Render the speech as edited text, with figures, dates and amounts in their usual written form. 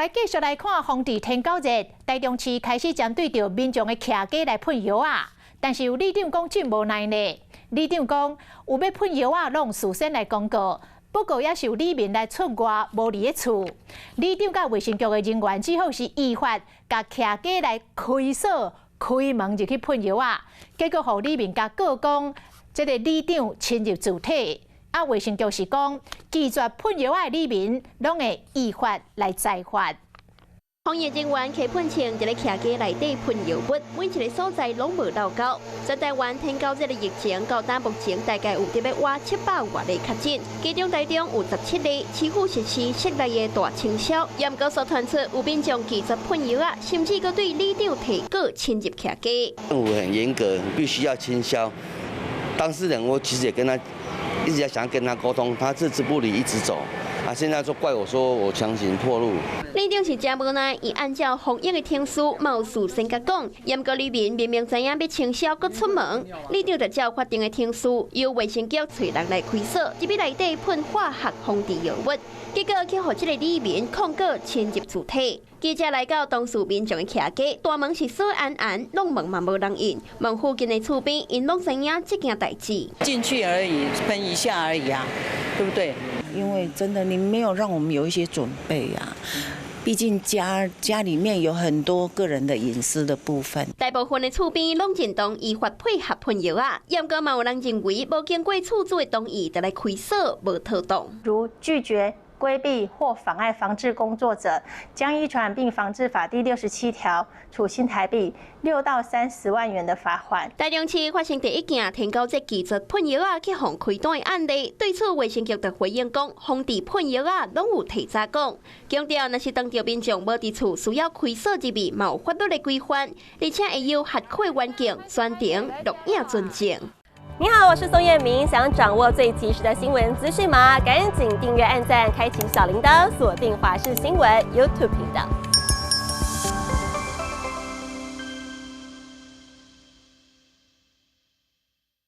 来继续来看皇帝天狗日，台中市开始针对着民众的徛家来喷药啊，但是有里长讲真无奈呢。里长讲有要喷药啊，拢事先来公告，不过也是有里民来出外无离的厝。里长甲卫生局的人员只好是依法甲徛家来开锁、开门就去喷药啊，结果互里民甲告讲，这个里长侵入主体。啊，卫生局是讲，拒绝喷药的里民，拢会依法来裁罚。防疫人员去喷枪，一个徛家内底喷药物，每一个所在拢无漏交。在台湾天狗日的疫情到目前大概有得要活700多例确诊，其中台中有17例，市府实施室内的大清消，严格所传出有民众拒绝喷药啊，甚至阁对里长提告侵入徛家。政府很严格，必须要清消。当事人我其实也跟他一直想要跟他沟通，他置之不理，一直走。啊！现在就怪我说我强行破路。里长是真无奈，伊按照防疫的听书，貌似先甲讲，严格里面明明知影要清消，阁出门，里长就照法定的听书，由卫生局找人来开锁，入去内底喷化学防治药物，结果去互这个里面控告侵入主体。记者来到当事民众的徛家，大门是锁暗暗，拢门嘛无人应，门附近的厝边，因拢知影这件代志。进去而已，喷一下而已啊，对不对？因为真的，你没有让我们有一些准备啊。毕竟家里面有很多个人的隐私的部分。大部分的厝边拢认同依法配合喷药啊，严格嘛有人认为无经过厝主的同意就来开锁，无妥当。如拒绝、规避或妨碍防治工作者，将依传染病防治法第67条处新台币6到30万元的罚款。台中市发生第一件天狗节拒绝喷药啊去互开单的案例，对此卫生局就回应讲，防治喷药啊拢有提早讲，强调若是当着民众无伫厝需要开锁入面，嘛有法律的规范，而且会由合规环境专程录影遵证。你好，我是宋彦明。想掌握最及时的新闻资讯吗？赶紧订阅、按赞、开启小铃铛，锁定华视新闻 YouTube 频道。